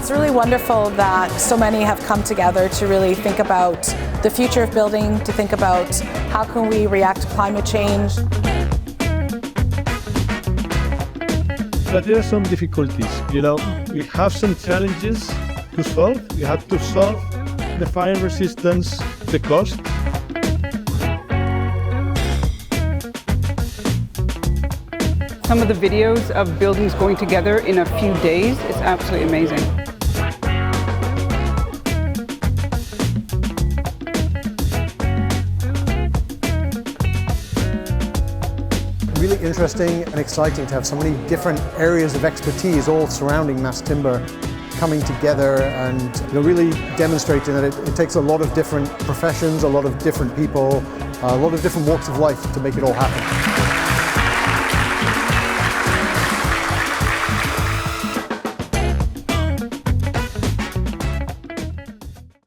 It's really wonderful that so many have come together to really think about the future of building, to think about how can we react to climate change. But there are some difficulties, we have some challenges to solve. We have to solve the fire resistance, the cost. Some of the videos of buildings going together in a few days is absolutely amazing. Really interesting and exciting to have so many different areas of expertise all surrounding mass timber coming together and really demonstrating that it takes a lot of different professions, a lot of different people, a lot of different walks of life to make it all happen.